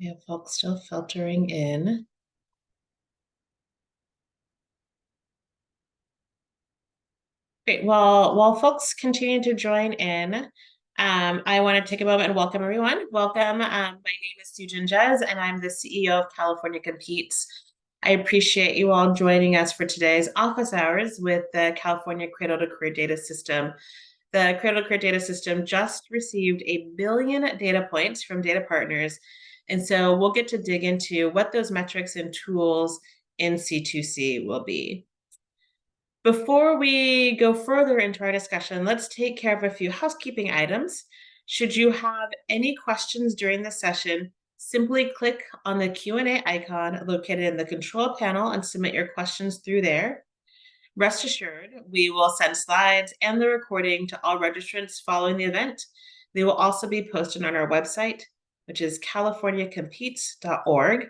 We have folks still filtering in. Great. Well, while folks continue to join in, I want to take a moment and welcome everyone. Welcome. My name is Susan Jez, and I'm the CEO of California Competes. I appreciate you all joining us for today's office hours with the California Cradle-to-Career Data System. The Cradle-to-Career Data System just received 1 billion data points from data partners. And so we'll get to dig into what those metrics and tools in C2C will be. Before we go further into our discussion, let's take care of a few housekeeping items. Should you have any questions during the session, simply click on the Q&A icon located in the control panel and submit your questions through there. Rest assured, we will send slides and the recording to all registrants following the event. They will also be posted on our website, which is californiacompetes.org.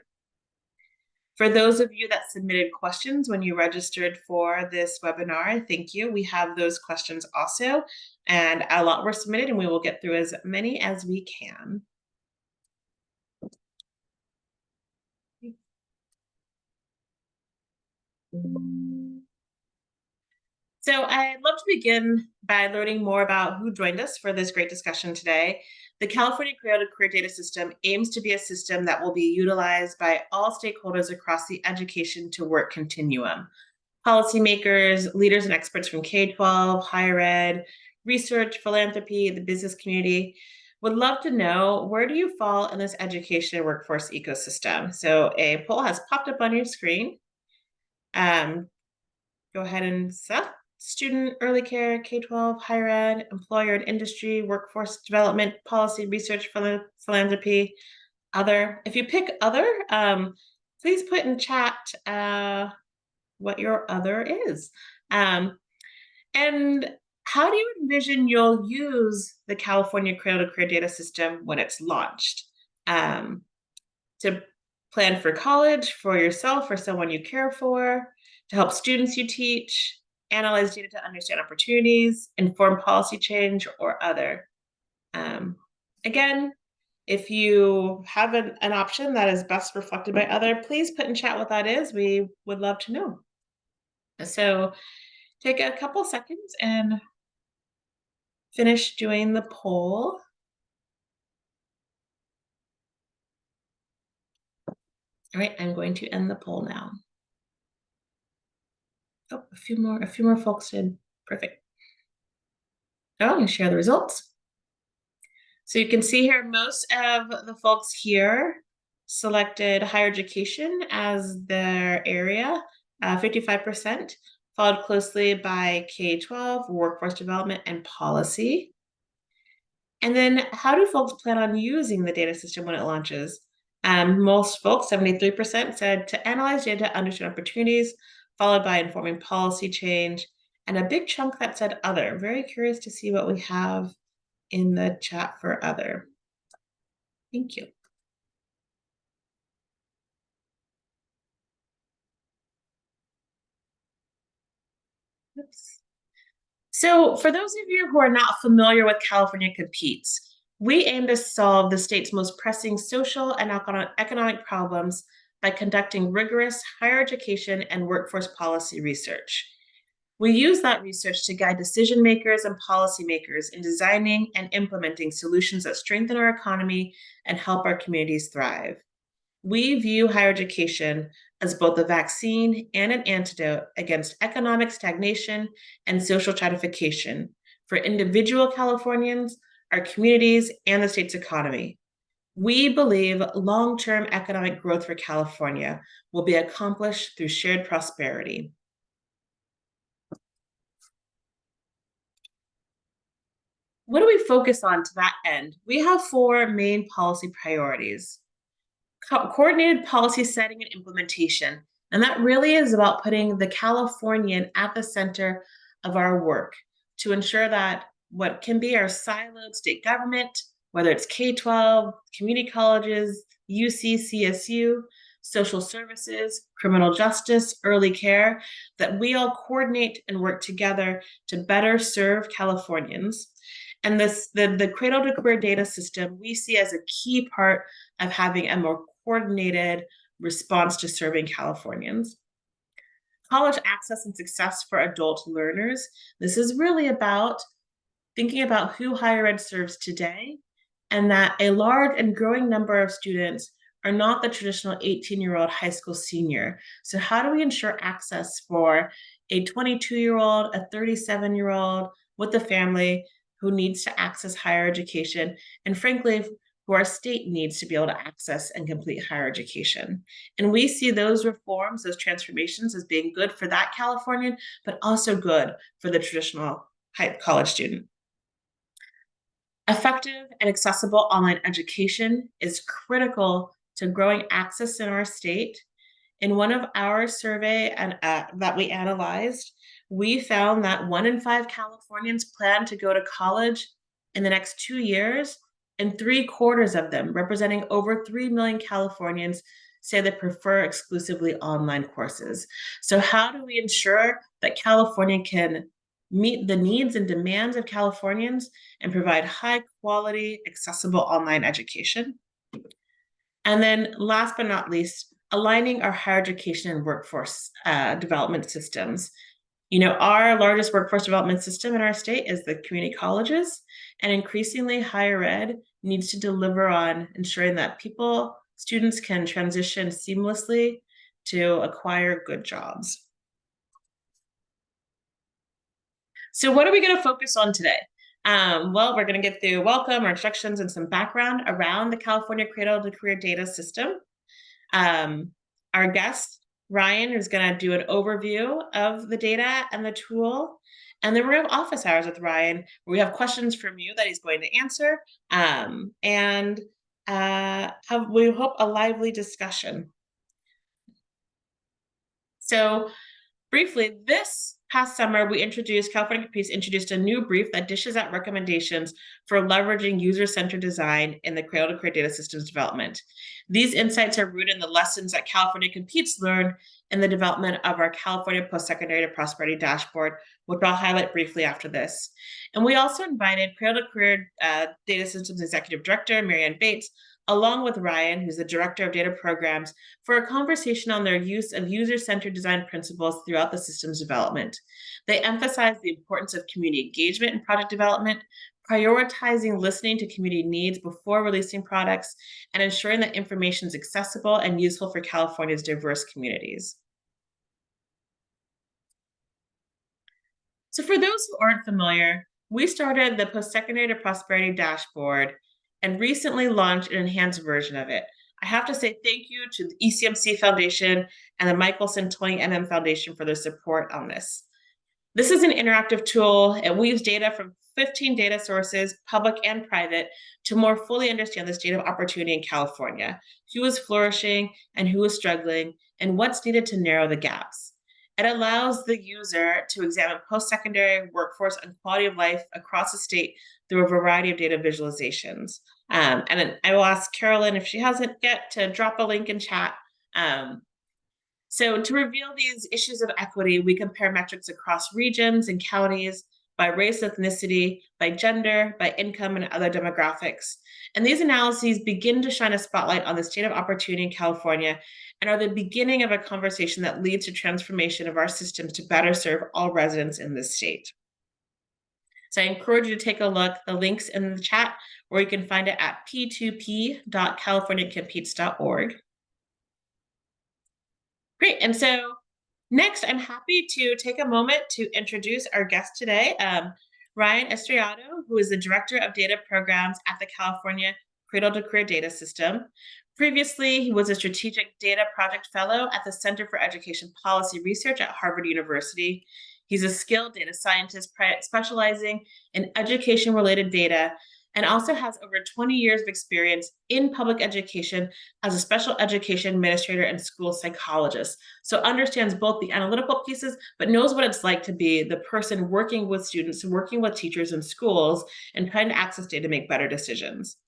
For those of you that submitted questions when you registered for this webinar, thank you. We have those questions also, and a lot were submitted, and we will get through as many as we can. So I'd love to begin by learning more about who joined us for this great discussion today. The California Cradle-to-Career Data System aims to be a system that will be utilized by all stakeholders across the education to work continuum. Policymakers, leaders and experts from K-12, higher ed, research, philanthropy, the business community would love to know, where do you fall in this education workforce ecosystem? So a poll has popped up on your screen. Go ahead and set student, early care, K-12, higher ed, employer and industry, workforce development, policy, research, philanthropy, other. If you pick other, please put in chat what your other is. And how do you envision you'll use the California Cradle-to-Career Data System when it's launched? To plan for college, for yourself or someone you care for, to help students you teach, analyze data to understand opportunities, inform policy change, or other. Again, if you have an option that is best reflected by other, please put in chat what that is. We would love to know. So take a couple seconds and finish doing the poll. All right, I'm going to end the poll now. Oh, a few more folks did. Perfect. Now I'm going to share the results. So you can see here, most of the folks here selected higher education as their area, 55%, followed closely by K-12, workforce development, and policy. And then how do folks plan on using the data system when it launches? Most folks, 73%, said to analyze data to understand opportunities, followed by informing policy change, and a big chunk that said other. Very curious to see what we have in the chat for other. Thank you. Oops. So for those of you who are not familiar with California Competes, we aim to solve the state's most pressing social and economic problems by conducting rigorous higher education and workforce policy research. We use that research to guide decision makers and policymakers in designing and implementing solutions that strengthen our economy and help our communities thrive. We view higher education as both a vaccine and an antidote against economic stagnation and social stratification for individual Californians, our communities, and the state's economy. We believe long-term economic growth for California will be accomplished through shared prosperity. What do we focus on to that end? We have 4 main policy priorities. Coordinated policy setting and implementation. And that really is about putting the Californian at the center of our work to ensure that what can be our siloed state government, whether it's K-12, community colleges, UC, CSU, social services, criminal justice, early care, that we all coordinate and work together to better serve Californians. And the Cradle-to-Career Data System we see as a key part of having a more coordinated response to serving Californians. College access and success for adult learners. This is really about thinking about who higher ed serves today, and that a large and growing number of students are not the traditional 18-year-old high school senior. So how do we ensure access for a 22-year-old, a 37-year-old with a family who needs to access higher education, and frankly, who our state needs to be able to access and complete higher education? And we see those reforms, those transformations as being good for that Californian, but also good for the traditional college student. Effective and accessible online education is critical to growing access in our state. In one of our survey that we analyzed, we found that 1 in 5 Californians plan to go to college in the next 2 years, and 3/4 of them, representing over 3 million Californians, say they prefer exclusively online courses. So how do we ensure that California can meet the needs and demands of Californians and provide high quality, accessible online education? And then last but not least, aligning our higher education and workforce development systems. Our largest workforce development system in our state is the community colleges, and increasingly higher ed needs to deliver on ensuring that students can transition seamlessly to acquire good jobs. So what are we going to focus on today? Well, we're going to get through welcome, our instructions, and some background around the California Cradle-to-Career Data System. Our guest, Ryan, is going to do an overview of the data and the tool. And then we're going to have office hours with Ryan, where we have questions from you that he's going to answer, and we hope a lively discussion. So briefly, this past summer, California Competes introduced a new brief that dishes out recommendations for leveraging user-centered design in the Cradle-to-Career Data Systems development. These insights are rooted in the lessons that California Competes learned in the development of our California Post-Secondary to Prosperity Dashboard, which I'll highlight briefly after this. And we also invited Cradle-to-Career Data Systems Executive Director, Marianne Bates, along with Ryan, who's the Director of Data Programs, for a conversation on their use of user-centered design principles throughout the system's development. They emphasize the importance of community engagement in project development, prioritizing listening to community needs before releasing products, and ensuring that information is accessible and useful for California's diverse communities. So for those who aren't familiar, we started the Post-Secondary to Prosperity Dashboard and recently launched an enhanced version of it. I have to say thank you to the ECMC Foundation and the Michelson 20MM Foundation for their support on this. This is an interactive tool. It weaves data from 15 data sources, public and private, to more fully understand the state of opportunity in California, who is flourishing and who is struggling, and what's needed to narrow the gaps. It allows the user to examine post-secondary workforce and quality of life across the state through a variety of data visualizations. And then I will ask Carolyn, if she hasn't yet, to drop a link in chat. So to reveal these issues of equity, we compare metrics across regions and counties by race, ethnicity, by gender, by income, and other demographics. And these analyses begin to shine a spotlight on the state of opportunity in California and are the beginning of a conversation that leads to transformation of our systems to better serve all residents in this state. So I encourage you to take a look. The link's in the chat, or you can find it at p2p.californiacompetes.org. Great, and so next, I'm happy to take a moment to introduce our guest today, Ryan Estrellado, who is the Director of Data Programs at the California Cradle-to-Career Data System. Previously, he was a Strategic Data Project Fellow at the Center for Education Policy Research at Harvard University. He's a skilled data scientist specializing in education-related data, and also has over 20 years of experience in public education as a special education administrator and school psychologist. So understands both the analytical pieces, but knows what it's like to be the person working with students, working with teachers in schools, and trying to access data to make better decisions.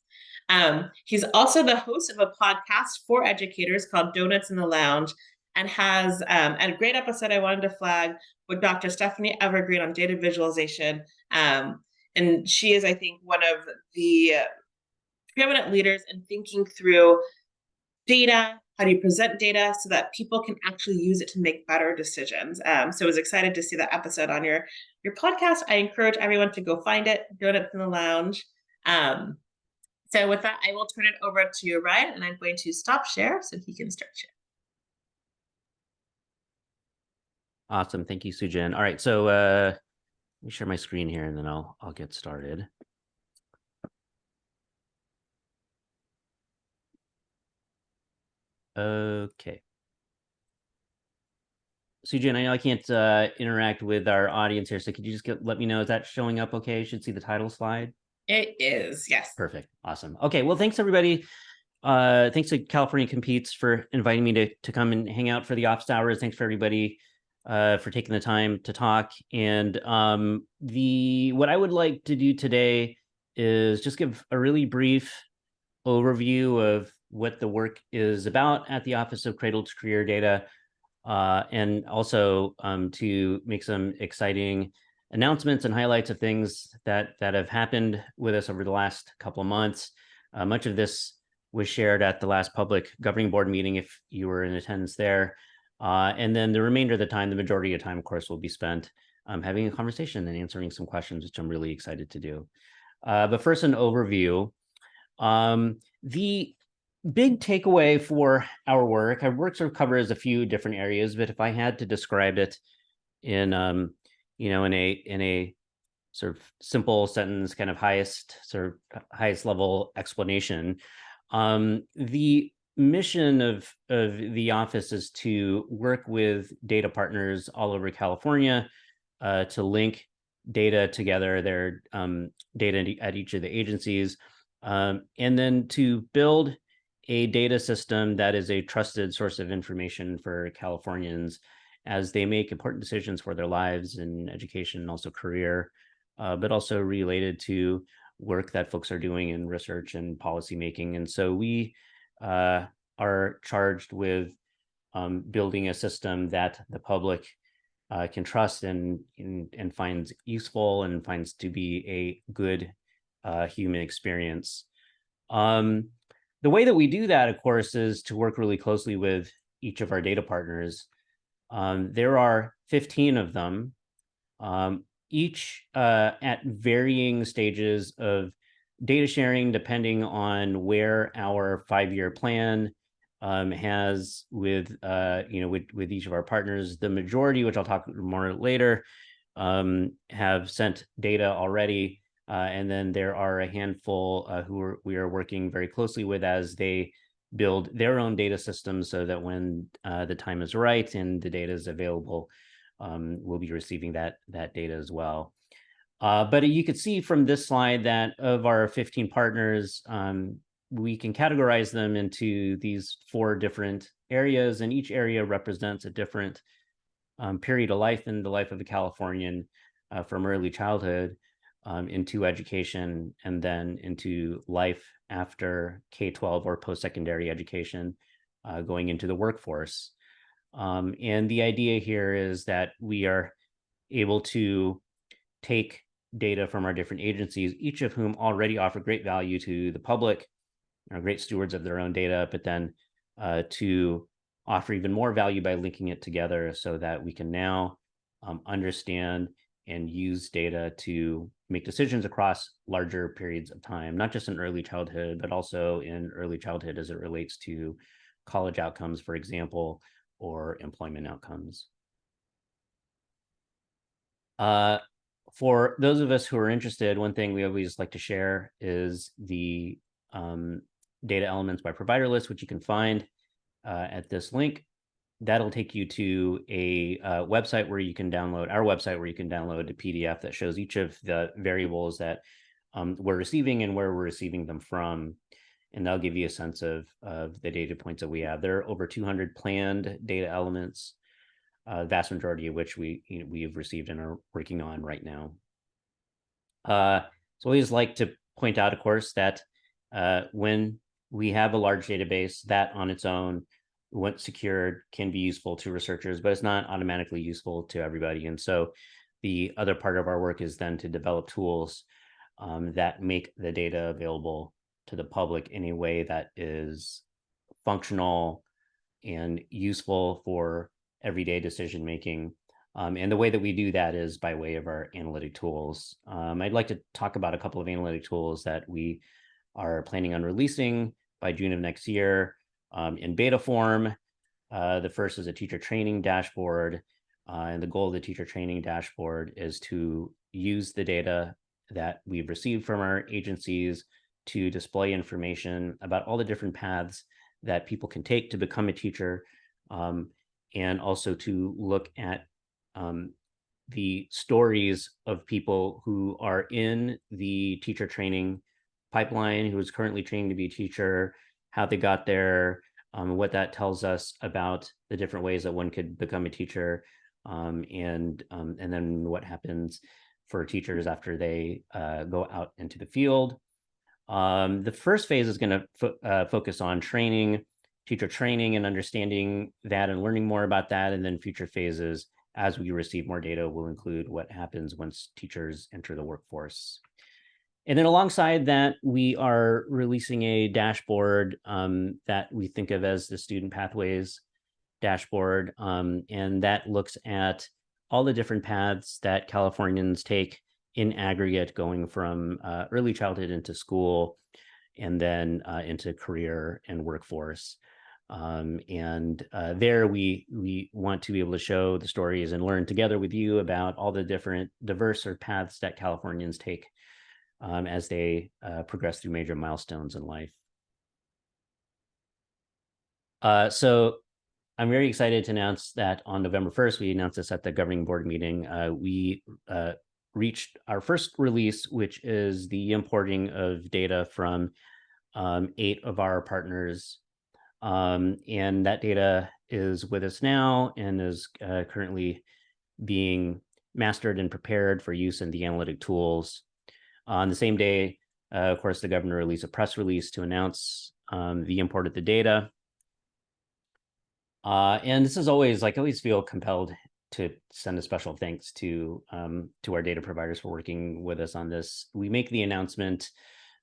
He's also the host of a podcast for educators called Donuts in the Lounge, and has a great episode I wanted to flag with Dr. Stephanie Evergreen on data visualization. And she is, I think, one of the preeminent leaders in thinking through data, how do you present data so that people can actually use it to make better decisions. So I was excited to see that episode on your podcast. I encourage everyone to go find it, Donuts in the Lounge. Um, so with that, I will turn it over to Ryan, and I'm going to stop share so he can start share. Awesome. Thank you, Sujin. All right. So let me share my screen here and then I'll get started. Okay. Sujin, I know I can't interact with our audience here, so could you just let me know, is that showing up okay? You should see the title slide. It is, yes. Perfect. Awesome. Okay. Well, thanks everybody. Thanks to California Competes for inviting me to come and hang out for the office hours. Thanks for everybody for taking the time to talk. And what I would like to do today is just give a really brief overview of what the work is about at the Office of Cradle-to-Career Data, and also to make some exciting announcements and highlights of things that have happened with us over the last couple of months. Much of this was shared at the last public governing board meeting, if you were in attendance there. And then the remainder of the time, the majority of time, of course, will be spent having a conversation and answering some questions, which I'm really excited to do. But first, an overview. The big takeaway for our work sort of covers a few different areas, but if I had to describe it in in a sort of simple sentence, kind of highest level explanation, the mission of the office is to work with data partners all over California to link data together, their data at each of the agencies, and then to build a data system that is a trusted source of information for Californians as they make important decisions for their lives and education and also career, but also related to work that folks are doing in research and policy making. And so we are charged with building a system that the public can trust and finds useful and finds to be a good human experience. The way that we do that, of course, is to work really closely with each of our data partners. There are 15 of them, each at varying stages of data sharing, depending on where our 5-year plan has with each of our partners. The majority, which I'll talk more later, have sent data already. And then there are a handful we are working very closely with as they build their own data systems, so that when the time is right and the data is available, we'll be receiving that data as well. But you could see from this slide that of our 15 partners, we can categorize them into these 4 different areas, and each area represents a different period of life in the life of a Californian, from early childhood into education, and then into life after K-12 or post-secondary education, going into the workforce. And the idea here is that we are able to take data from our different agencies, each of whom already offer great value to the public, are great stewards of their own data, but then to offer even more value by linking it together so that we can now understand and use data to make decisions across larger periods of time, not just in early childhood, but also in early childhood as it relates to college outcomes, for example, or employment outcomes. For those of us who are interested, one thing we always like to share is the data elements by provider list, which you can find at this link. That'll take you to a website where you can download a PDF that shows each of the variables that we're receiving and where we're receiving them from. And that'll give you a sense of the data points that we have. There are over 200 planned data elements, the vast majority of which we have received and are working on right now. So I always like to point out, of course, that when we have a large database, that on its own, once secured, can be useful to researchers, but it's not automatically useful to everybody. And so the other part of our work is then to develop tools that make the data available to the public in a way that is functional and useful for everyday decision making. And the way that we do that is by way of our analytic tools. I'd like to talk about a couple of analytic tools that we are planning on releasing by June of next year in beta form. The first is a teacher training dashboard. And the goal of the teacher training dashboard is to use the data that we've received from our agencies to display information about all the different paths that people can take to become a teacher, and also to look at the stories of people who are in the teacher training pipeline, who is currently training to be a teacher, how they got there, what that tells us about the different ways that one could become a teacher, and then what happens for teachers after they go out into the field. The first phase is going to focus on training, teacher training, and understanding that and learning more about that. And then future phases, as we receive more data, will include what happens once teachers enter the workforce. And then alongside that, we are releasing a dashboard that we think of as the Student Pathways dashboard. And that looks at all the different paths that Californians take in aggregate, going from early childhood into school and then into career and workforce. There we want to be able to show the stories and learn together with you about all the different diverse paths that Californians take as they progress through major milestones in life. So I'm very excited to announce that on November 1st, we announced this at the governing board meeting. We reached our first release, which is the importing of data from 8 of our partners. And that data is with us now and is currently being mastered and prepared for use in the analytic tools. On the same day, of course, the governor released a press release to announce the import of the data. And this is always, I always feel compelled to send a special thanks to our data providers for working with us on this. We make the announcement,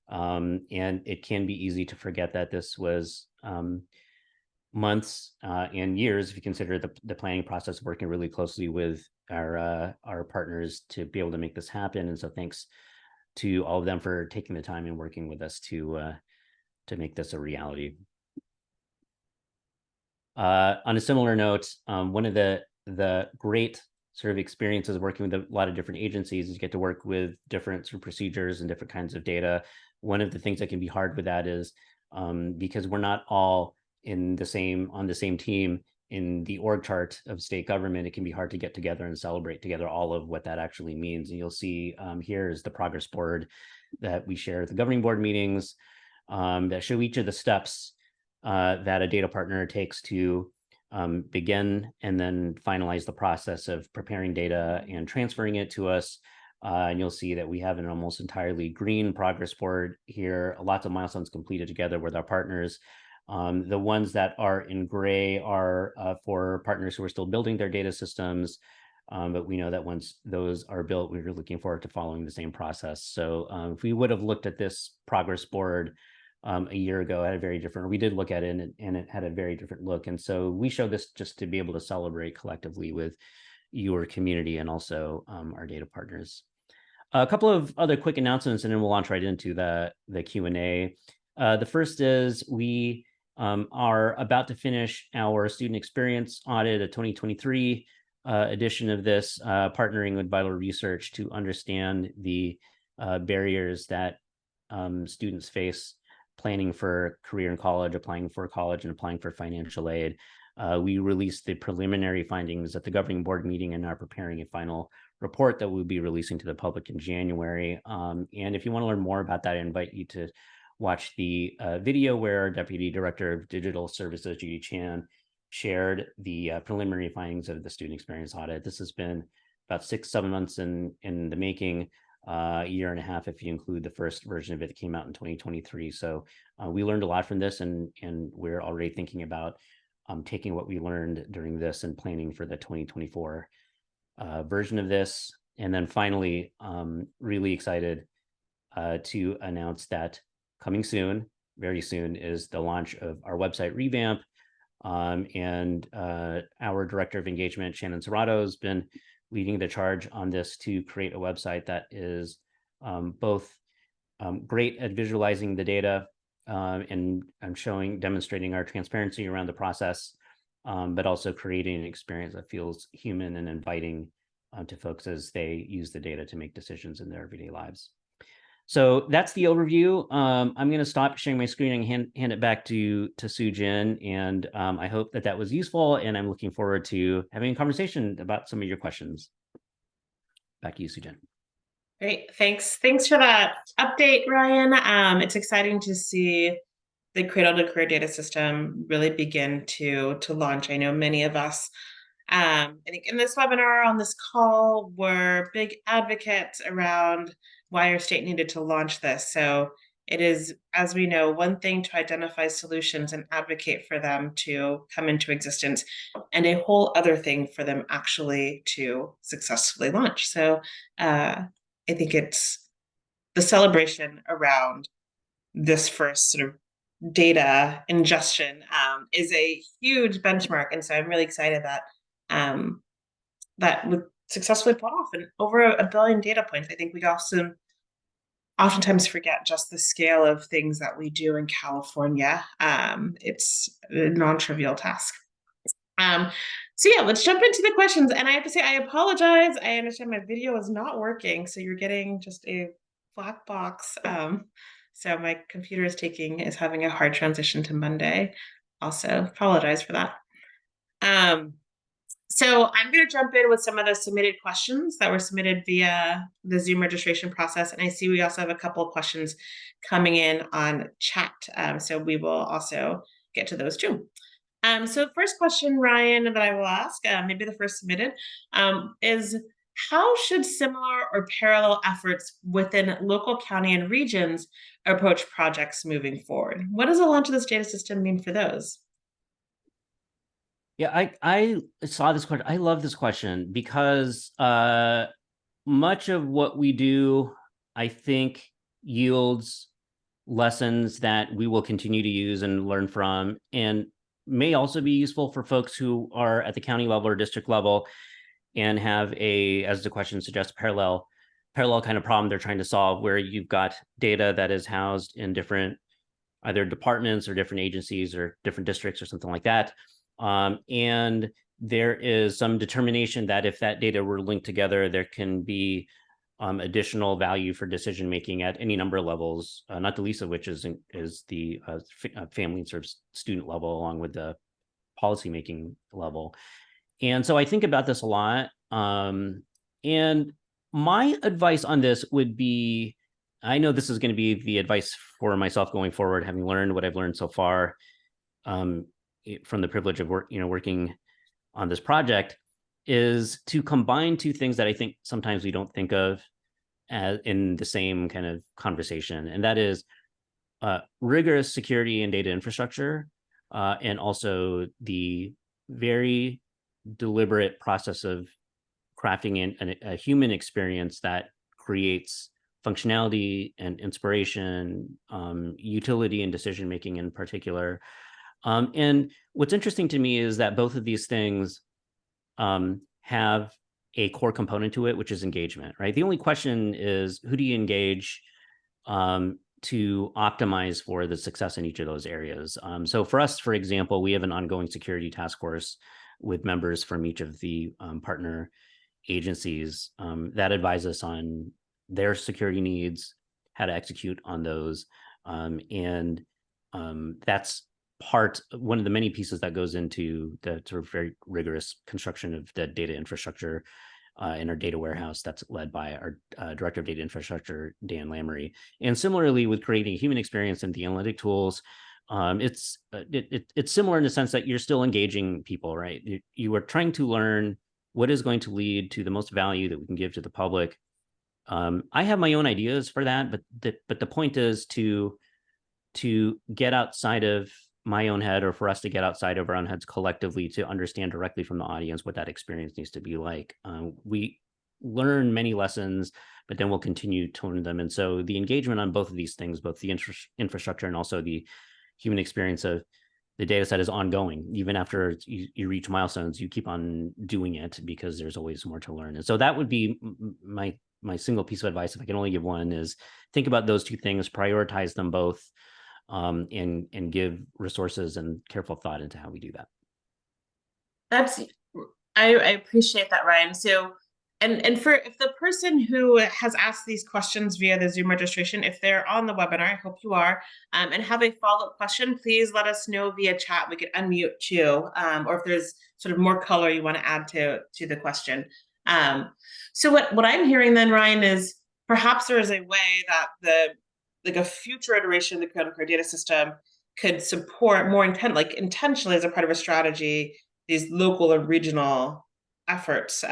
and it can be easy to forget that this was months and years, if you consider the planning process, working really closely with our partners to be able to make this happen. And so thanks to all of them for taking the time and working with us to make this a reality. On a similar note, one of the great sort of experiences working with a lot of different agencies is you get to work with different sort of procedures and different kinds of data. One of the things that can be hard with that is because we're not all on the same team in the org chart of state government, it can be hard to get together and celebrate together all of what that actually means. And you'll see here is the progress board that we share at the governing board meetings that show each of the steps that a data partner takes to begin and then finalize the process of preparing data and transferring it to us. And you'll see that we have an almost entirely green progress board here, lots of milestones completed together with our partners. The ones that are in gray are for partners who are still building their data systems. But we know that once those are built, we're looking forward to following the same process. So if we would have looked at this progress board a year ago, had a very different, we did look at it and it had a very different look. And so we show this just to be able to celebrate collectively with your community and also our data partners. A couple of other quick announcements, and then we'll launch right into the Q&A. The first is we are about to finish our student experience audit, a 2023 edition of this, partnering with Vital Research to understand the barriers that students face planning for career in college, applying for college, and applying for financial aid. We released the preliminary findings at the governing board meeting and are preparing a final report that we'll be releasing to the public in January. And if you want to learn more about that, I invite you to watch the video where our Deputy Director of Digital Services, Judy Chan, shared the preliminary findings of the student experience audit. This has been about 6-7 months in the making, a year and a half if you include the first version of it that came out in 2023. So we learned a lot from this, and we're already thinking about taking what we learned during this and planning for the 2024 version of this. And then finally, really excited to announce that coming soon, very soon, is the launch of our website revamp. And our director of engagement, Shannon Serrato, has been leading the charge on this to create a website that is both great at visualizing the data and demonstrating our transparency around the process, but also creating an experience that feels human and inviting to folks as they use the data to make decisions in their everyday lives. So that's the overview. I'm going to stop sharing my screen and hand it back to Sujin. And I hope that was useful. And I'm looking forward to having a conversation about some of your questions. Back to you, Sujin. Great. Thanks for that update, Ryan. It's exciting to see the Cradle-to-Career Data System really begin to launch. I know many of us, I think in this webinar, on this call, were big advocates around why our state needed to launch this. So it is, as we know, one thing to identify solutions and advocate for them to come into existence, and a whole other thing for them actually to successfully launch. So I think it's the celebration around this first sort of data ingestion is a huge benchmark. And so I'm really excited that that would successfully pull off, and over a billion data points. I think we oftentimes forget just the scale of things that we do in California. It's a non-trivial task. So yeah, let's jump into the questions. And I have to say, I apologize. I understand my video is not working, so you're getting just a black box. So my computer is having a hard transition to Monday. Also, apologize for that. So I'm going to jump in with some of the submitted questions that were submitted via the Zoom registration process. And I see we also have a couple of questions coming in on chat. So we will also get to those too. So first question, Ryan, that I will ask, maybe the first submitted, is how should similar or parallel efforts within local county and regions approach projects moving forward? What does the launch of this data system mean for those? Yeah, I saw this question. I love this question because much of what we do, I think, yields lessons that we will continue to use and learn from, and may also be useful for folks who are at the county level or district level and have as the question suggests, parallel kind of problem they're trying to solve, where you've got data that is housed in different either departments or different agencies or different districts or something like that. And there is some determination that if that data were linked together, there can be additional value for decision making at any number of levels, not the least of which is the family and sort of student level, along with the policymaking level. And so I think about this a lot. And my advice on this would be, I know this is going to be the advice for myself going forward, having learned what I've learned so far from the privilege of working on this project, is to combine two things that I think sometimes we don't think of as in the same kind of conversation. And that is rigorous security and data infrastructure, and also the very deliberate process of crafting a human experience that creates functionality and inspiration, utility and decision making in particular. And what's interesting to me is that both of these things have a core component to it, which is engagement, right? The only question is, who do you engage to optimize for the success in each of those areas? So for us, for example, we have an ongoing security task force with members from each of the partner agencies that advise us on their security needs, how to execute on those. And that's one of the many pieces that goes into the sort of very rigorous construction of the data infrastructure in our data warehouse that's led by our director of data infrastructure, Dan Lamry. And similarly, with creating a human experience and the analytic tools, it's similar in the sense that you're still engaging people, right? You are trying to learn what is going to lead to the most value that we can give to the public. I have my own ideas for that, but the point is to get outside of my own head, or for us to get outside of our own heads collectively, to understand directly from the audience what that experience needs to be like. learn many lessons, but then we'll continue to learn them. And so the engagement on both of these things, both the infrastructure and also the human experience of the data set, is ongoing. Even after you reach milestones, you keep on doing it because there's always more to learn. And so that would be my single piece of advice, if I can only give one, is think about those two things, prioritize them both, and give resources and careful thought into how we do that. I appreciate that, Ryan. So, and for if the person who has asked these questions via the Zoom registration, if they're on the webinar, I hope you are, and have a follow-up question, please let us know via chat. We could unmute too, or if there's sort of more color you want to add to the question. So what I'm hearing then, Ryan, is perhaps there is a way that a future iteration of the Cradle-to-Career data system could support more intentionally as a part of a strategy, these local or regional efforts.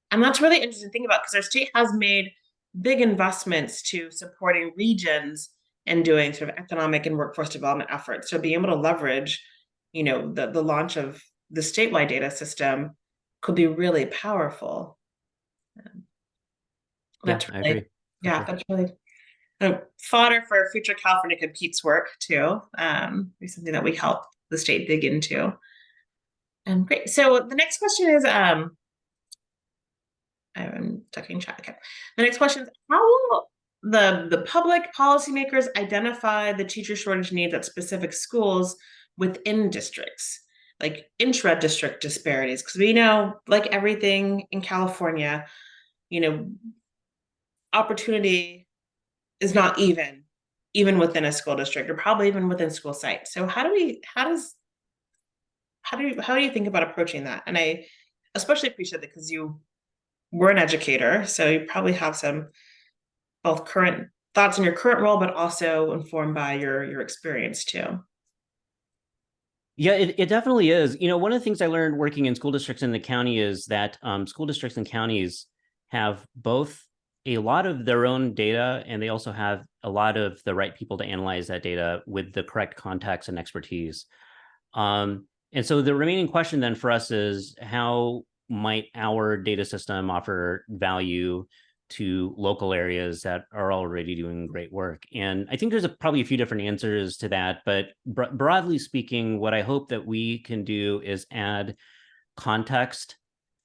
And that's really interesting to think about, because our state has made big investments to supporting regions and doing sort of economic and workforce development efforts. So being able to leverage, the launch of the statewide data system could be really powerful. That's I agree. Yeah, sure. That's really fodder for future California Competes work too. Be something that we help the state dig into. Great. So the next question is, I'm checking chat. Okay. The next question is, how will the public policymakers identify the teacher shortage needs at specific schools within districts, like intra-district disparities? Because we know, like everything in California, opportunity is not even within a school district, or probably even within school sites. So how do you think about approaching that? And I especially appreciate that because you were an educator, so you probably have some both current thoughts in your current role, but also informed by your experience too. Yeah, it definitely is. One of the things I learned working in school districts in the county is that school districts and counties have both a lot of their own data, and they also have a lot of the right people to analyze that data with the correct context and expertise. And so the remaining question then for us is, how might our data system offer value to local areas that are already doing great work? And I think there's probably a few different answers to that, but broadly speaking, what I hope that we can do is add context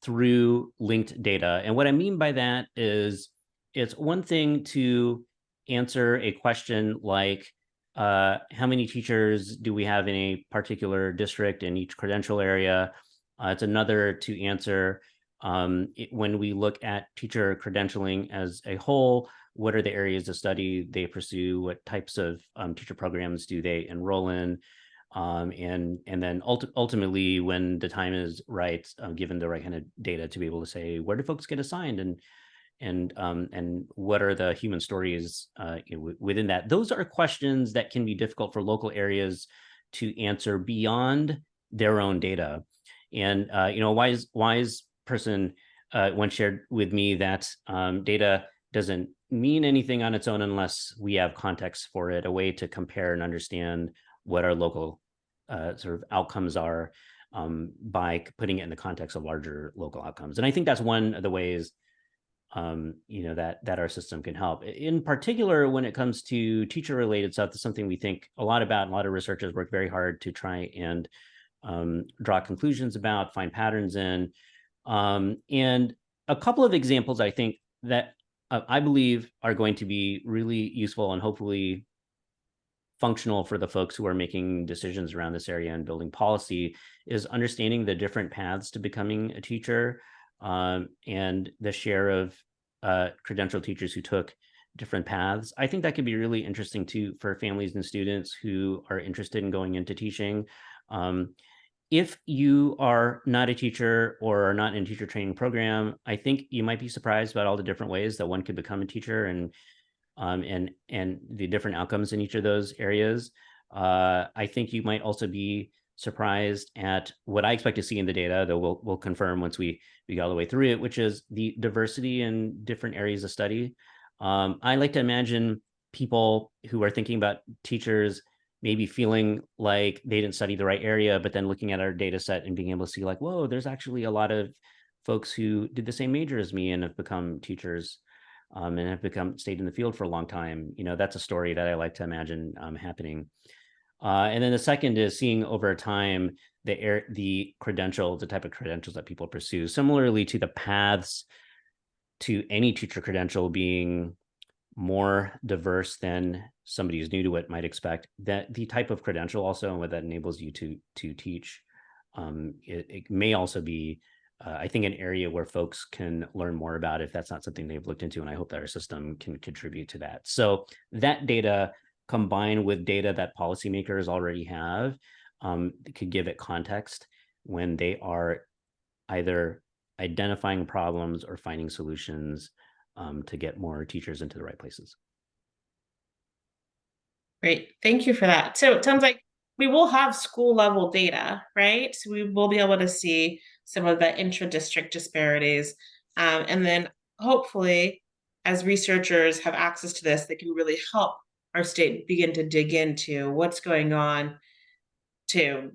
through linked data. And what I mean by that is, it's one thing to answer a question like, how many teachers do we have in a particular district in each credential area? It's another to answer, when we look at teacher credentialing as a whole, what are the areas of study they pursue? What types of teacher programs do they enroll in? And then ultimately, when the time is right, given the right kind of data, to be able to say, where do folks get assigned, and what are the human stories within that? Those are questions that can be difficult for local areas to answer beyond their own data. And a wise person once shared with me that data doesn't mean anything on its own unless we have context for it, a way to compare and understand what our local sort of outcomes are, by putting it in the context of larger local outcomes. And I think that's one of the ways that our system can help. In particular, when it comes to teacher-related stuff, that's something we think a lot about. A lot of researchers work very hard to try and draw conclusions about, find patterns in. And a couple of examples I think that I believe are going to be really useful and hopefully functional for the folks who are making decisions around this area and building policy is understanding the different paths to becoming a teacher, and the share of credentialed teachers who took different paths. I think that could be really interesting too for families and students who are interested in going into teaching. If you are not a teacher or are not in a teacher training program, I think you might be surprised about all the different ways that one could become a teacher, and the different outcomes in each of those areas. I think you might also be surprised at what I expect to see in the data, though we'll confirm once we go all the way through it, which is the diversity in different areas of study. I like to imagine people who are thinking about teachers maybe feeling like they didn't study the right area, but then looking at our data set and being able to see like, whoa, there's actually a lot of folks who did the same major as me and have become teachers and have stayed in the field for a long time. That's a story that I like to imagine happening. And then the second is seeing over time the credentials, the type of credentials that people pursue, similarly to the paths to any teacher credential being more diverse than somebody who's new to it might expect. That the type of credential also and what that enables you to teach, it may also be, I think, an area where folks can learn more about if that's not something they've looked into, and I hope that our system can contribute to that. So that data combined with data that policymakers already have could give it context when they are either identifying problems or finding solutions to get more teachers into the right places. Great. Thank you for that. So it sounds like we will have school level data, right? So we will be able to see some of the intra-district disparities. And then hopefully, as researchers have access to this, they can really help our state begin to dig into what's going on right?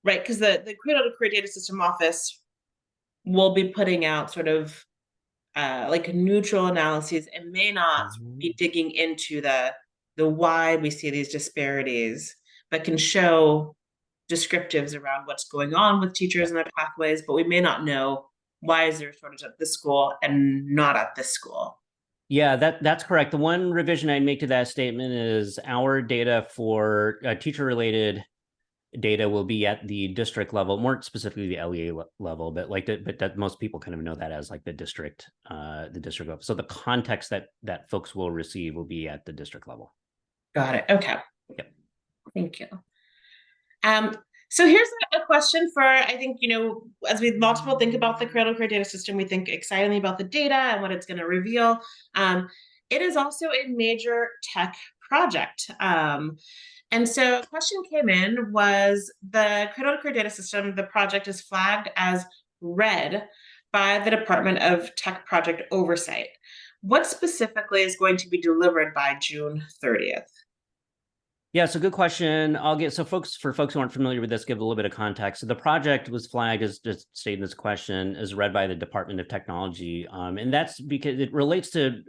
Because the Cradle-to-Career Data System office will be putting out sort of like neutral analyses and may not be digging into the why we see these disparities, but can show descriptives around what's going on with teachers and their pathways, but we may not know why is there a shortage at this school and not at this school. Yeah, that's correct. The one revision I'd make to that statement is our data for teacher-related data will be at the district level, more specifically the LEA level, but that most people kind of know that as like the district level. So the context that folks will receive will be at the district level. Got it. Okay. Yep. Thank you. So here's a question for, I think, as we multiple think about the Cradle-to-Career Data System, we think excitedly about the data and what it's going to reveal. It is also a major tech project. And so a question came in was the Cradle-to-Career Data System, the project is flagged as red by the Department of Tech Project Oversight. What specifically is going to be delivered by June 30th? Yeah, so good question. For folks who aren't familiar with this, give a little bit of context. So the project was flagged, as just stated in this question, as read by the Department of Technology. And that's because it relates to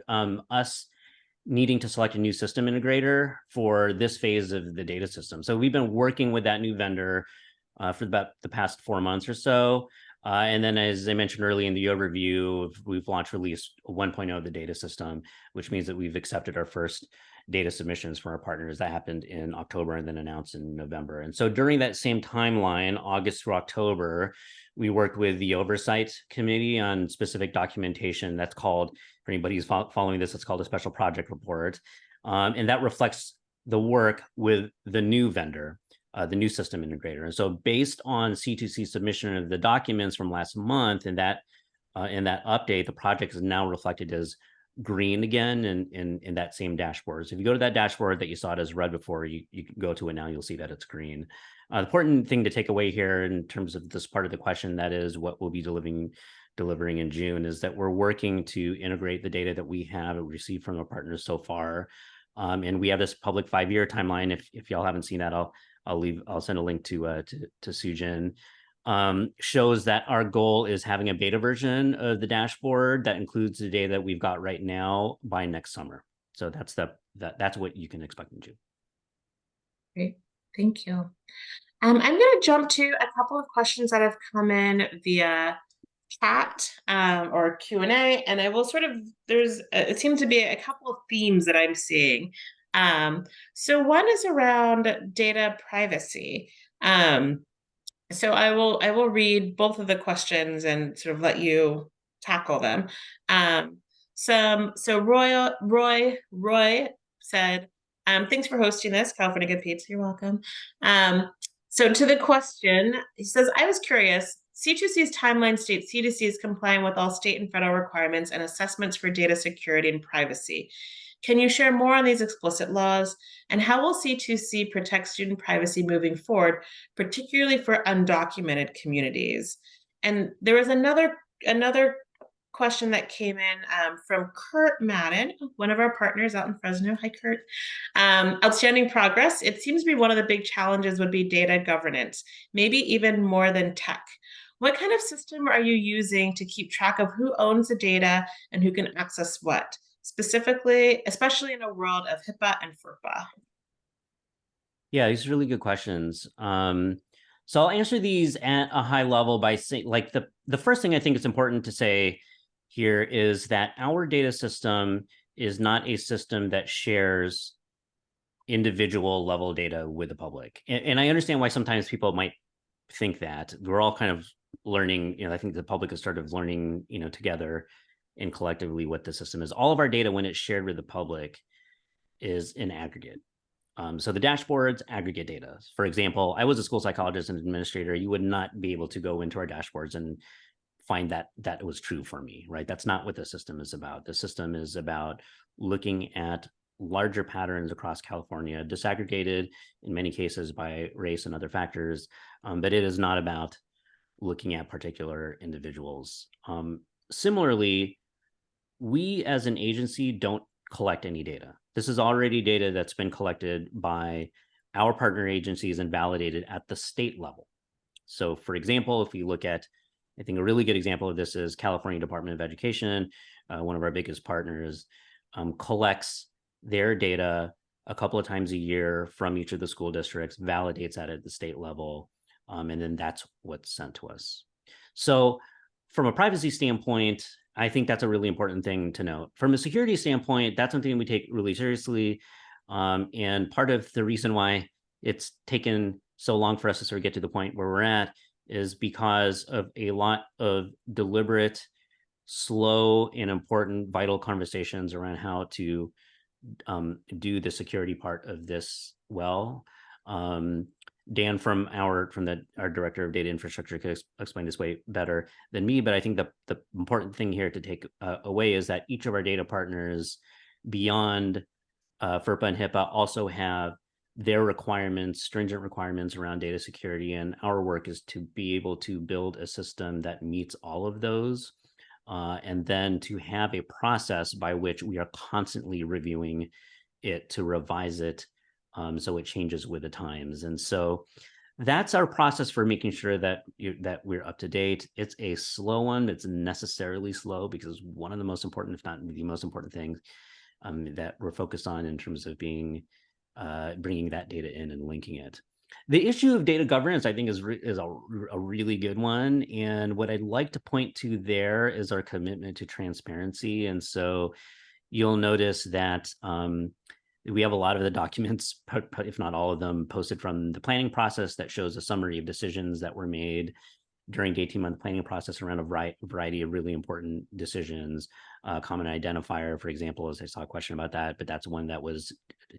us needing to select a new system integrator for this phase of the data system. So we've been working with that new vendor for about the past 4 months or so. And then, as I mentioned earlier in the overview, we've launched release 1.0 of the data system, which means that we've accepted our first data submissions from our partners. That happened in October and then announced in November. And so during that same timeline, August through October, we worked with the Oversight Committee on specific documentation that's called, for anybody who's following this, it's called a special project report. And that reflects the work with the new vendor, the new system integrator. And so based on C2C submission of the documents from last month and that update, the project is now reflected as green again in that same dashboard. So if you go to that dashboard that you saw it as red before, you can go to it now, you'll see that it's green. The important thing to take away here in terms of this part of the question, that is what we'll be delivering in June, is that we're working to integrate the data that we have received from our partners so far. And we have this public 5-year timeline. If y'all haven't seen that, I'll send a link to Sujin. Shows that our goal is having a beta version of the dashboard that includes the data that we've got right now by next summer. So that's what you can expect in June. Great, thank you. I'm going to jump to a couple of questions that have come in via chat or Q&A, and I will it seems to be a couple of themes that I'm seeing. So one is around data privacy. So I will read both of the questions and sort of let you tackle them. So Roy said, thanks for hosting this, California Good Pizza, you're welcome. So to the question, he says, I was curious, C2C's timeline states C2C is complying with all state and federal requirements and assessments for data security and privacy. Can you share more on these explicit laws, and how will C2C protect student privacy moving forward, particularly for undocumented communities? And there was another question that came in from Kurt Madden, one of our partners out in Fresno. Hi, Kurt. Outstanding progress. It seems to be one of the big challenges would be data governance, maybe even more than tech. What kind of system are you using to keep track of who owns the data and who can access what, specifically, especially in a world of HIPAA and FERPA? Yeah, these are really good questions. So I'll answer these at a high level by saying, like, the first thing I think it's important to say here is that our data system is not a system that shares individual level data with the public. And I understand why sometimes people might think that. We're all kind of learning, I think the public is sort of learning, together and collectively what the system is. All of our data, when it's shared with the public, is in aggregate. So the dashboards aggregate data. For example, I was a school psychologist and administrator. You would not be able to go into our dashboards and find that that was true for me, right? That's not what the system is about. The system is about looking at larger patterns across California, disaggregated in many cases by race and other factors, but it is not about looking at particular individuals. Similarly, we as an agency don't collect any data. This is already data that's been collected by our partner agencies and validated at the state level. So for example, if we look at, I think a really good example of this is California Department of Education, one of our biggest partners, collects their data a couple of times a year from each of the school districts, validates that at the state level, and then that's what's sent to us. So from a privacy standpoint, I think that's a really important thing to note. From a security standpoint, that's something we take really seriously. And part of the reason why it's taken so long for us to sort of get to the point where we're at is because of a lot of deliberate, slow, and important vital conversations around how to do the security part of this well. Dan from our director of data infrastructure could explain this way better than me, but I think the important thing here to take away is that each of our data partners beyond FERPA and HIPAA also have their requirements, stringent requirements around data security, and our work is to be able to build a system that meets all of those, and then to have a process by which we are constantly reviewing it to revise it, so it changes with the times. And so that's our process for making sure that we're up to date. It's a slow one. It's necessarily slow because one of the most important, if not the most important things that we're focused on in terms of bringing that data in and linking it. The issue of data governance, I think, is a really good one. And what I'd like to point to there is our commitment to transparency. And so you'll notice that we have a lot of the documents, if not all of them, posted from the planning process that shows a summary of decisions that were made during the 18-month planning process around a variety of really important decisions. Common identifier, for example, as I saw a question about that, but that's one that was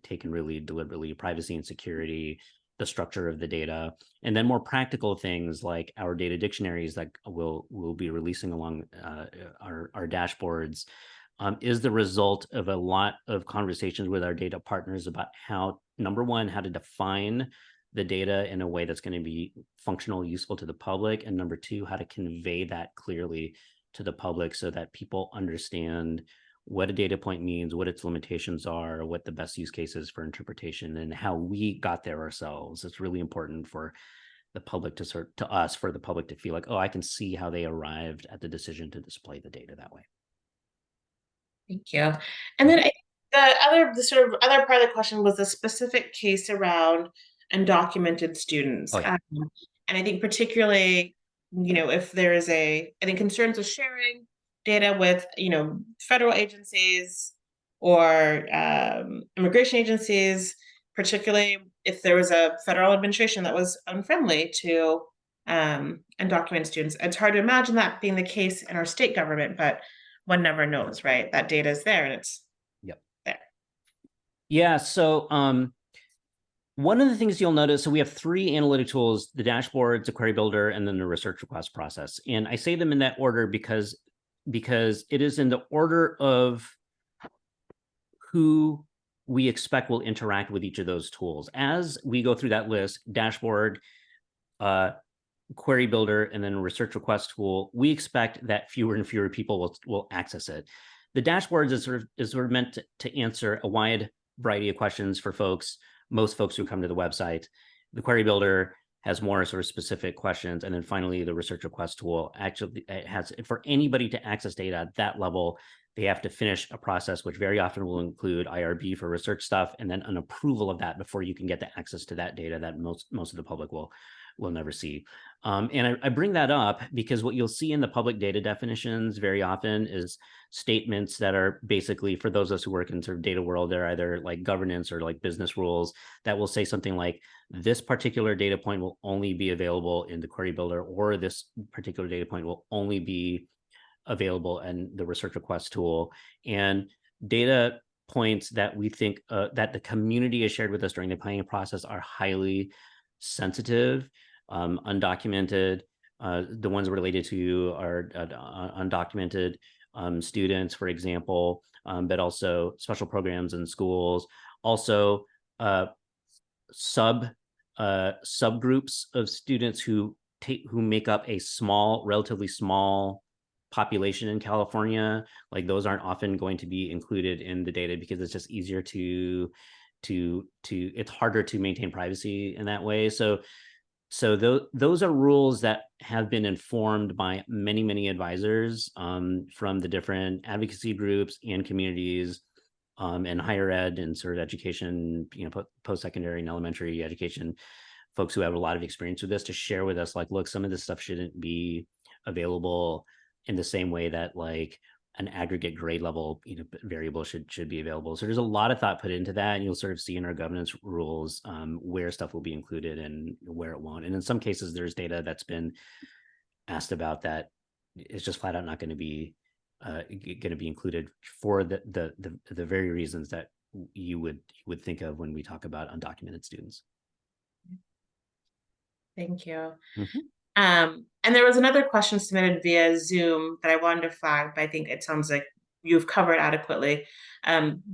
taken really deliberately: privacy and security, the structure of the data, and then more practical things like our data dictionaries that we'll be releasing along our dashboards, is the result of a lot of conversations with our data partners about how, number one, how to define the data in a way that's going to be functional, useful to the public, and number two, how to convey that clearly to the public so that people understand what a data point means, what its limitations are, what the best use cases for interpretation, and how we got there ourselves. It's really important for the public to for the public to feel like, oh, I can see how they arrived at the decision to display the data that way. Thank you. And then the sort of other part of the question was a specific case around undocumented students. Oh, yeah. And I think particularly, if there is I think concerns with sharing data with, federal agencies or immigration agencies, particularly if there was a federal administration that was unfriendly to undocumented students. It's hard to imagine that being the case in our state government, but one never knows, right? That data is there and it's there. Yeah. So one of the things you'll notice, so we have three analytic tools: the dashboards, the query builder, and then the research request process. And I say them in that order because it is in the order of who we expect will interact with each of those tools. As we go through that list: dashboard, query builder, and then research request tool, we expect that fewer and fewer people will access it. The dashboards is sort of meant to answer a wide variety of questions for most folks who come to the website. The query builder has more sort of specific questions. And then finally, the research request tool actually has, for anybody to access data at that level, they have to finish a process, which very often will include IRB for research stuff, and then an approval of that before you can get the access to that data that most of the public will never see. And I bring that up because what you'll see in the public data definitions very often is statements that are basically, for those of us who work in sort of data world, they're either like governance or like business rules that will say something like, this particular data point will only be available in the query builder, or this particular data point will only be available in the research request tool. And data points that we think that the community has shared with us during the planning process are highly sensitive, undocumented. The ones related to you are undocumented students, for example, but also special programs in schools. Also, subgroups of students who make up a relatively small population in California, like those aren't often going to be included in the data because it's just easier to it's harder to maintain privacy in that way. So those are rules that have been informed by many advisors from the different advocacy groups and communities and higher ed and sort of education, post-secondary and elementary education folks who have a lot of experience with this, to share with us, like, look, some of this stuff shouldn't be available in the same way that like an aggregate grade level variable should be available. So there's a lot of thought put into that, and you'll sort of see in our governance rules where stuff will be included and where it won't. And in some cases, there's data that's been asked about that is just flat out not going to be included for the very reasons that you would think of when we talk about undocumented students. Thank you. Mm-hmm. And there was another question submitted via Zoom that I wanted to flag, but I think it sounds like you've covered adequately,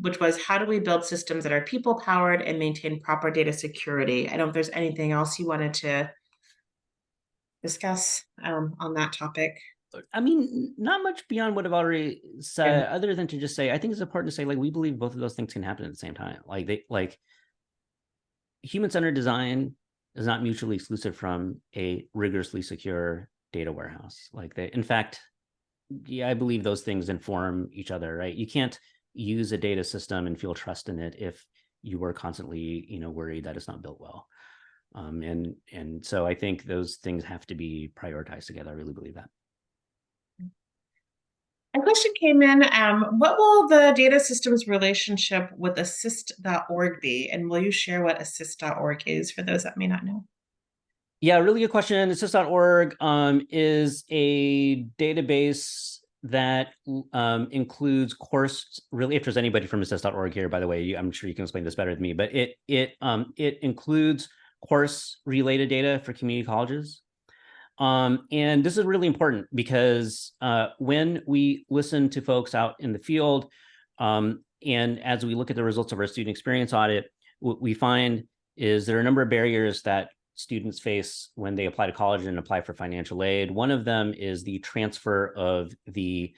which was, how do we build systems that are people-powered and maintain proper data security? I don't know if there's anything else you wanted to discuss on that topic. I mean, not much beyond what I've already said, other than to just say, I think it's important to say, like, we believe both of those things can happen at the same time. Like human-centered design is not mutually exclusive from a rigorously secure data warehouse. In fact, yeah, I believe those things inform each other, right? You can't use a data system and feel trust in it if you were constantly, worried that it's not built well. And so I think those things have to be prioritized together. I really believe that. A question came in, what will the data systems relationship with assist.org be? And will you share what assist.org is for those that may not know? Yeah, really good question. Assist.org is a database that includes course, really, if there's anybody from assist.org here, by the way, I'm sure you can explain this better than me, but it includes course-related data for community colleges. And this is really important because when we listen to folks out in the field, and as we look at the results of our student experience audit, what we find is there are a number of barriers that students face when they apply to college and apply for financial aid. One of them is the transfer of the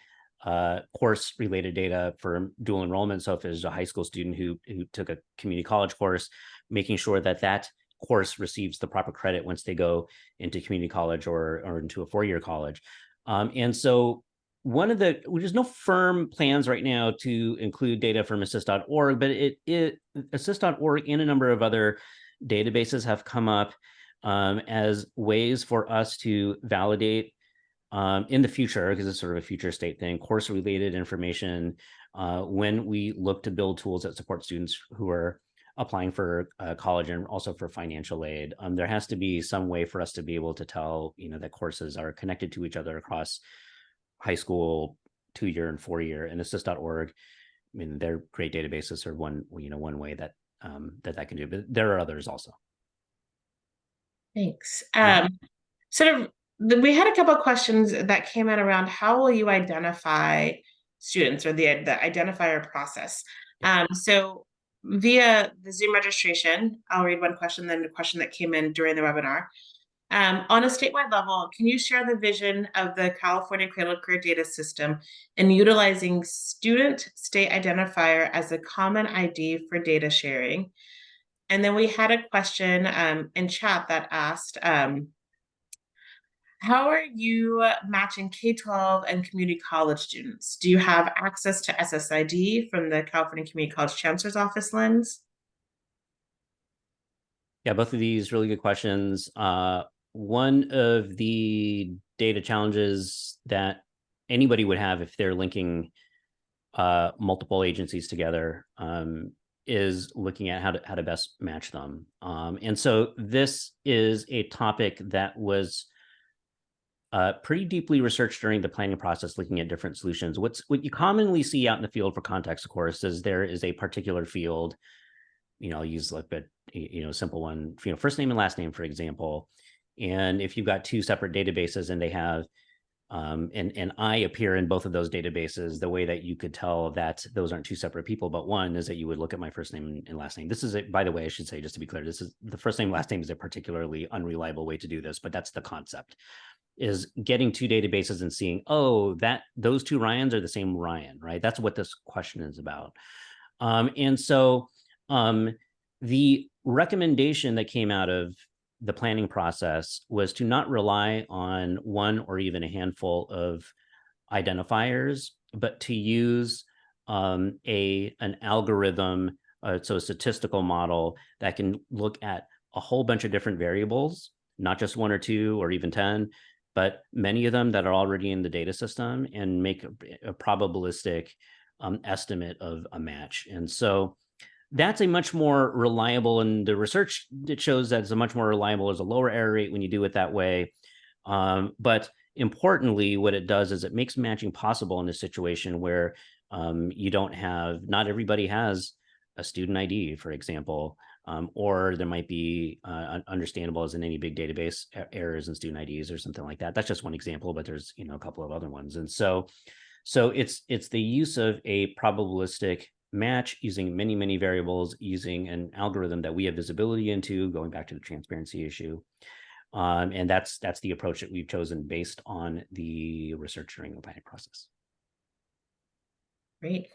course-related data for dual enrollment. So if there's a high school student who took a community college course, making sure that course receives the proper credit once they go into community college or into a four-year college. And so there's no firm plans right now to include data from assist.org, but assist.org and a number of other databases have come up as ways for us to validate in the future, because it's sort of a future state thing, course-related information when we look to build tools that support students who are applying for college and also for financial aid. There has to be some way for us to be able to tell, that courses are connected to each other across high school, 2-year and 4-year, and assist.org. I mean, they're great databases, or one way that that can do, but there are others also. Thanks. We had a couple of questions that came in around how will you identify students, or the identifier process. So via the Zoom registration, I'll read one question, then a question that came in during the webinar. On a statewide level, can you share the vision of the California Cradle-to-Career Data System in utilizing student state identifier as a common ID for data sharing? And then we had a question in chat that asked, how are you matching K-12 and community college students? Do you have access to SSID from the California Community College Chancellor's Office lens? Yeah, both of these really good questions. One of the data challenges that anybody would have if they're linking multiple agencies together is looking at how to best match them. And so this is a topic that was pretty deeply researched during the planning process, looking at different solutions. What you commonly see out in the field for context, of course, is there is a particular field. I'll use like a simple one. First name and last name, for example. And if you've got two separate databases and they have and I appear in both of those databases, the way that you could tell that those aren't two separate people, but one is that you would look at my first name and last name. This is by the way, I should say, just to be clear, this is the first name, last name is a particularly unreliable way to do this, but that's the concept, is getting two databases and seeing, oh, that those two Ryans are the same Ryan, right? That's what this question is about. And so the recommendation that came out of the planning process was to not rely on one or even a handful of identifiers, but to use an algorithm, so a statistical model that can look at a whole bunch of different variables, not just one or two or even 10, but many of them that are already in the data system, and make a probabilistic estimate of a match. And so that's a much more reliable, and the research that shows that it's a much more reliable, as a lower error rate when you do it that way. But importantly, what it does is it makes matching possible in a situation where you don't have, not everybody has a student ID, for example, or there might be understandable, as in any big database, errors in student IDs or something like that. That's just one example, but there's a couple of other ones. And so it's the use of a probabilistic match using many variables, using an algorithm that we have visibility into, going back to the transparency issue. And that's the approach that we've chosen based on the research during the planning process. Great.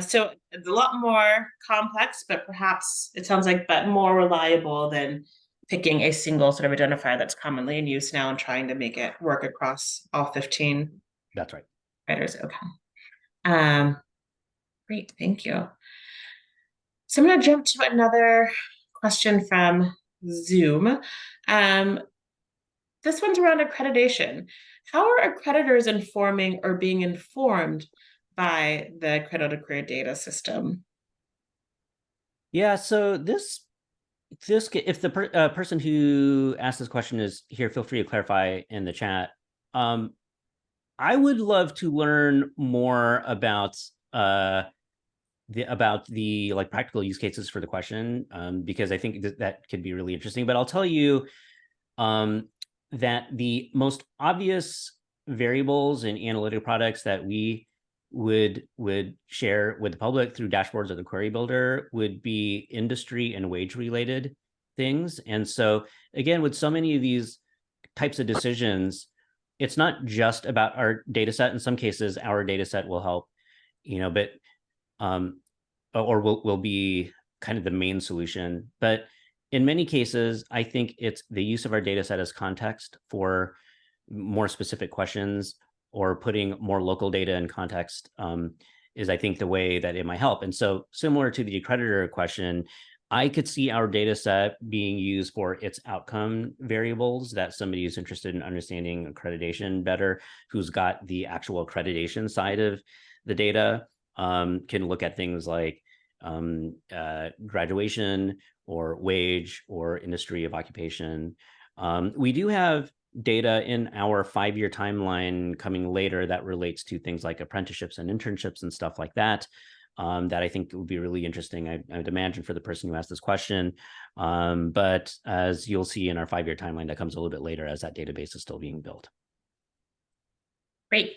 So it's a lot more complex, but perhaps it sounds like, but more reliable than picking a single sort of identifier that's commonly in use now and trying to make it work across all 15. That's right. Writers. Okay. Great, thank you. So I'm going to jump to another question from Zoom. This one's around accreditation. How are accreditors informing or being informed by the Cradle-to-Career Data System? Yeah, so this if the person who asked this question is here, feel free to clarify in the chat. I would love to learn more about the like practical use cases for the question, because I think that could be really interesting. But I'll tell you that the most obvious variables in analytic products that we would share with the public through dashboards of the query builder would be industry and wage related things. And so again, with so many of these types of decisions, it's not just about our data set. In some cases, our data set will help, but or will be kind of the main solution. But in many cases, I think it's the use of our data set as context for more specific questions, or putting more local data in context, is, I think, the way that it might help. And so similar to the accreditor question, I could see our data set being used for its outcome variables, that somebody who's interested in understanding accreditation better, who's got the actual accreditation side of the data, can look at things like graduation or wage or industry of occupation. We do have data in our 5-year timeline coming later that relates to things like apprenticeships and internships and stuff like that, that I think would be really interesting, I would imagine, for the person who asked this question. But as you'll see in our 5-year timeline, that comes a little bit later as that database is still being built. Great.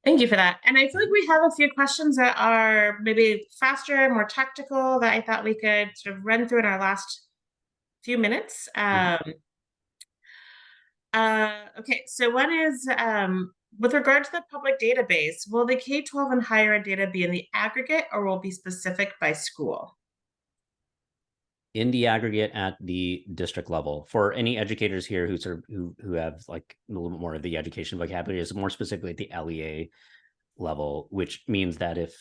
Thank you for that. And I feel like we have a few questions that are maybe faster, more tactical, that I thought we could sort of run through in our last few minutes. Okay, so one is, with regard to the public database, will the K-12 and higher ed data be in the aggregate, or will be specific by school? in the aggregate at the district level. For any educators here who sort of who have like a little bit more of the education vocabulary, is more specifically at the LEA level, which means that if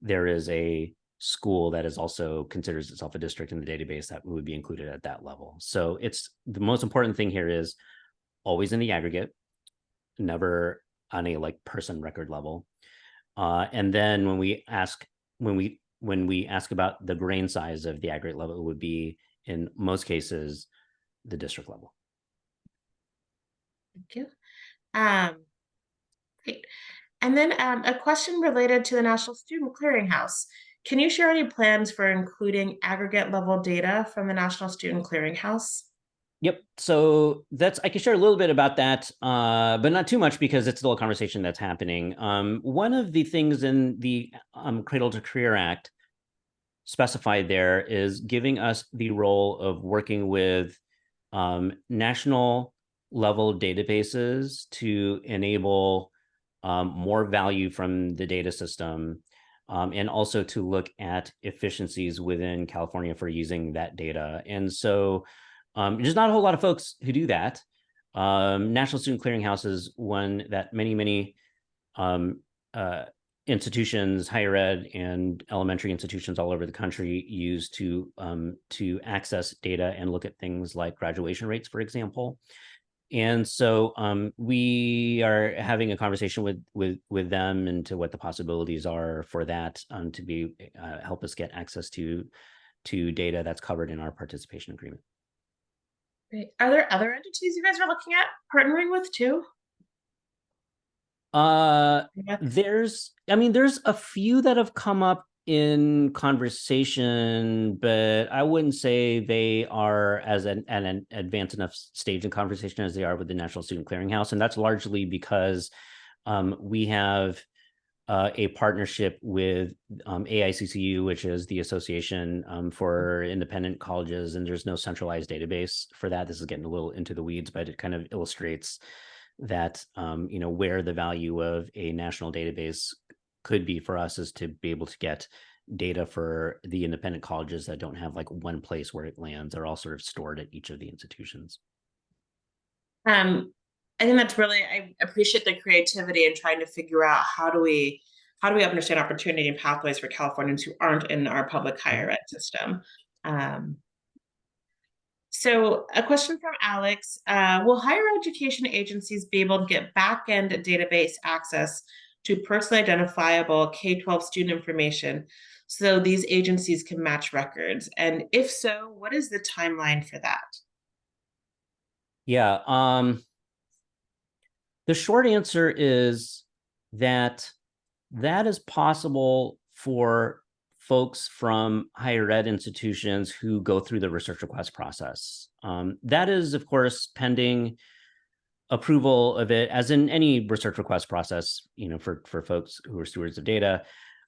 there is a school that is also considers itself a district in the database, that would be included at that level. So it's the most important thing here is always in the aggregate, never on a like person record level. And then when we ask about the grain size of the aggregate level, it would be in most cases the district level. Thank you. Great. And then a question related to the National Student Clearinghouse. Can you share any plans for including aggregate level data from the National Student Clearinghouse? Yep. So I can share a little bit about that, but not too much because it's still a conversation that's happening. One of the things in the Cradle to Career Act specified there is giving us the role of working with national level databases to enable more value from the data system, and also to look at efficiencies within California for using that data. And so there's not a whole lot of folks who do that. National Student Clearinghouse is one that many institutions, higher ed and elementary institutions all over the country use to access data and look at things like graduation rates, for example. And so we are having a conversation with them into what the possibilities are for that, to be help us get access to data that's covered in our participation agreement. Great. Are there other entities you guys are looking at partnering with too? There's a few that have come up in conversation, but I wouldn't say they are as an advanced enough stage in conversation as they are with the National Student Clearinghouse. And that's largely because we have a partnership with AICCU, which is the Association for Independent Colleges, and there's no centralized database for that. This is getting a little into the weeds, but it kind of illustrates that where the value of a national database could be for us is to be able to get data for the independent colleges that don't have like one place where it lands. They're all sort of stored at each of the institutions. I think that's really, I appreciate the creativity in trying to figure out how do we understand opportunity and pathways for Californians who aren't in our public higher ed system. So a question from Alex, will higher education agencies be able to get back-end database access to personally identifiable K-12 student information so these agencies can match records? And if so, what is the timeline for that? Yeah, the short answer is that is possible for folks from higher ed institutions who go through the research request process. That is, of course, pending approval of it, as in any research request process, for folks who are stewards of data,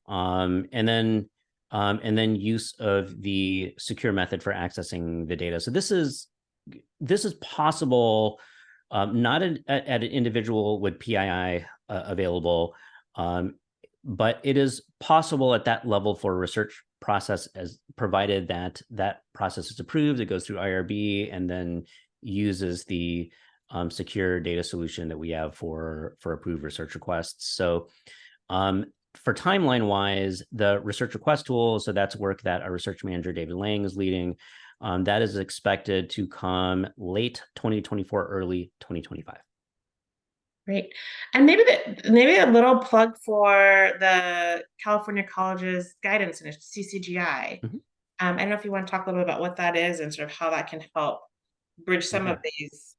and then use of the secure method for accessing the data. So this is possible, not at an individual with PII available, but it is possible at that level for a research process, as provided that process is approved. It goes through IRB and then uses the secure data solution that we have for approved research requests. So for timeline wise, the research request tool, so that's work that our research manager, David Lang, is leading. That is expected to come late 2024, early 2025. Great. And maybe a little plug for the California Colleges Guidance Initiative, CCGI. Mm-hmm. I don't know if you want to talk a little bit about what that is and sort of how that can help bridge some of these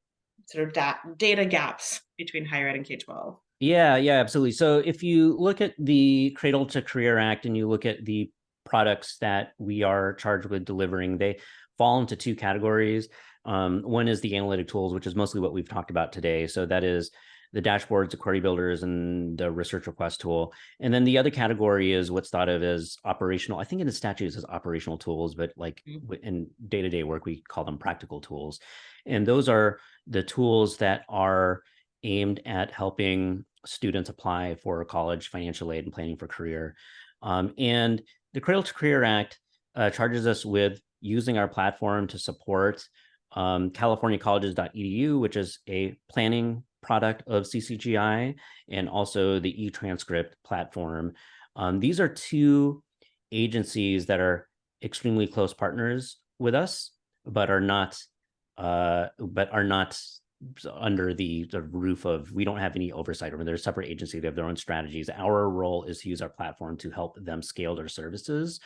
sort of data gaps between higher ed and K-12. Yeah, absolutely. So if you look at the Cradle to Career Act and you look at the products that we are charged with delivering, they fall into two categories. One is the analytic tools, which is mostly what we've talked about today. So that is the dashboards, the query builders, and the research request tool. And then the other category is what's thought of as operational. I think in the statutes as operational tools, but like in day-to-day work, we call them practical tools. And those are the tools that are aimed at helping students apply for college, financial aid, and planning for career. And the Cradle to Career Act charges us with using our platform to support CaliforniaColleges.edu, which is a planning product of CCGI, and also the e-transcript platform. These are two agencies that are extremely close partners with us, but are not under the roof of, we don't have any oversight over. They're a separate agency. They have their own strategies. Our role is to use our platform to help them scale their services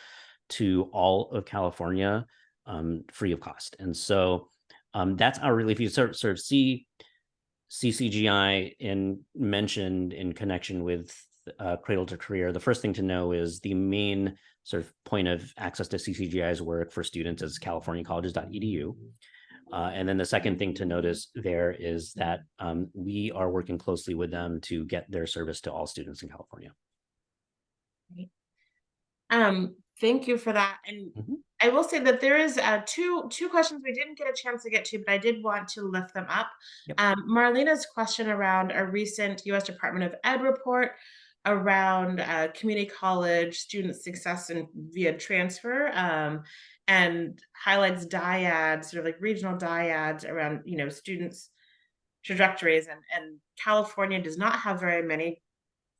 to all of California free of cost. And so that's our really, if you sort of see CCGI mentioned in connection with Cradle-to-Career, the first thing to know is the main sort of point of access to CCGI's work for students is CaliforniaColleges.edu. And then the second thing to notice there is that we are working closely with them to get their service to all students in California. Thank you for that. And I will say that there is two questions we didn't get a chance to get to, but I did want to lift them up. Yep. Marlena's question around a recent U.S. Department of Ed report around community college student success and via transfer, and highlights dyads, sort of like regional dyads around, you know, students' trajectories, and California does not have very many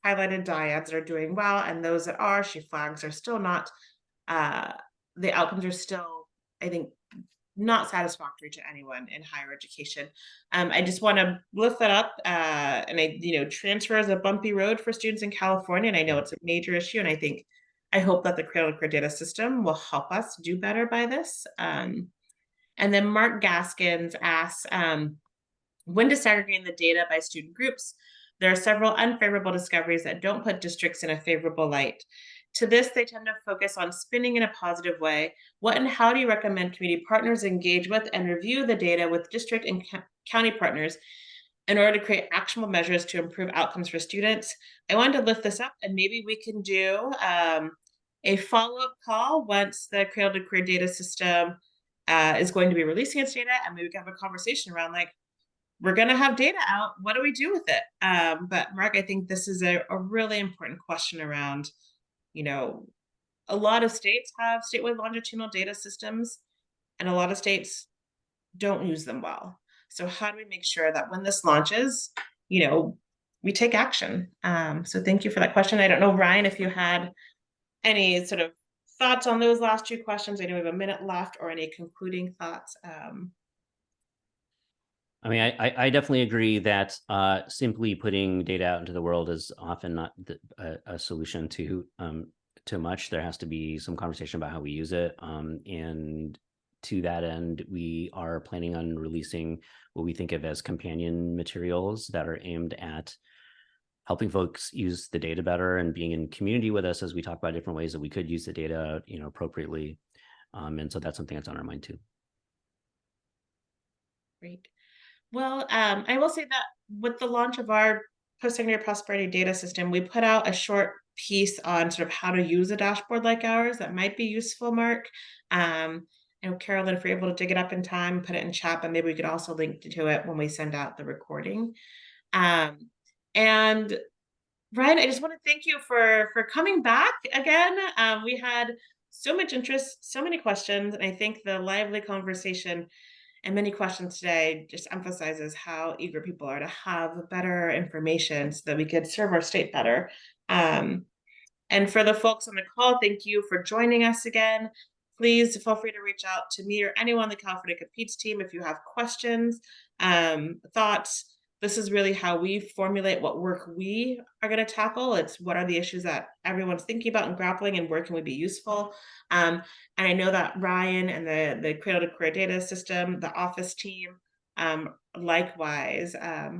highlighted dyads that are doing well, and those that are, she flags, are still not, the outcomes are still, I think, not satisfactory to anyone in higher education. I just want to lift that up. And transfer is a bumpy road for students in California, and I know it's a major issue. And I hope that the Cradle-to-Career Data System will help us do better by this. And then Mark Gaskins asks, when disaggregating the data by student groups, there are several unfavorable discoveries that don't put districts in a favorable light. To this, they tend to focus on spinning in a positive way. What and how do you recommend community partners engage with and review the data with district and county partners in order to create actionable measures to improve outcomes for students? I wanted to lift this up, and maybe we can do a follow-up call once the Cradle-to-Career Data System is going to be releasing its data, and maybe we can have a conversation around, like, we're going to have data out. What do we do with it? But Mark, I think this is a really important question around, a lot of states have statewide longitudinal data systems, and a lot of states don't use them well. So how do we make sure that when this launches, we take action? So thank you for that question. I don't know, Ryan, if you had any sort of thoughts on those last two questions. I know we have a minute left, or any concluding thoughts. I mean, I definitely agree that simply putting data out into the world is often not a solution to much. There has to be some conversation about how we use it. And to that end, we are planning on releasing what we think of as companion materials that are aimed at helping folks use the data better and being in community with us as we talk about different ways that we could use the data, appropriately. And so that's something that's on our mind too. Great. Well, I will say that with the launch of our post-secondary prosperity data system, we put out a short piece on sort of how to use a dashboard like ours that might be useful, Mark. Carolyn, if you're able to dig it up in time, put it in chat, but maybe we could also link to it when we send out the recording. And Ryan, I just want to thank you for coming back again. We had so much interest, so many questions, and I think the lively conversation and many questions today just emphasizes how eager people are to have better information so that we could serve our state better. And for the folks on the call, thank you for joining us again. Please feel free to reach out to me or anyone on the California Competes team if you have questions, thoughts. This is really how we formulate what work we are going to tackle. It's what are the issues that everyone's thinking about and grappling, and where can we be useful? And I know that Ryan and the Cradle-to-Career Data System, the office team, likewise,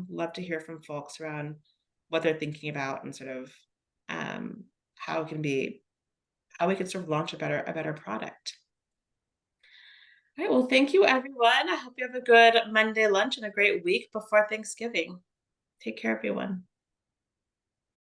love to hear from folks around what they're thinking about and sort of how we can sort of launch a better product. All right, well, thank you, everyone. I hope you have a good Monday lunch and a great week before Thanksgiving. Take care, everyone.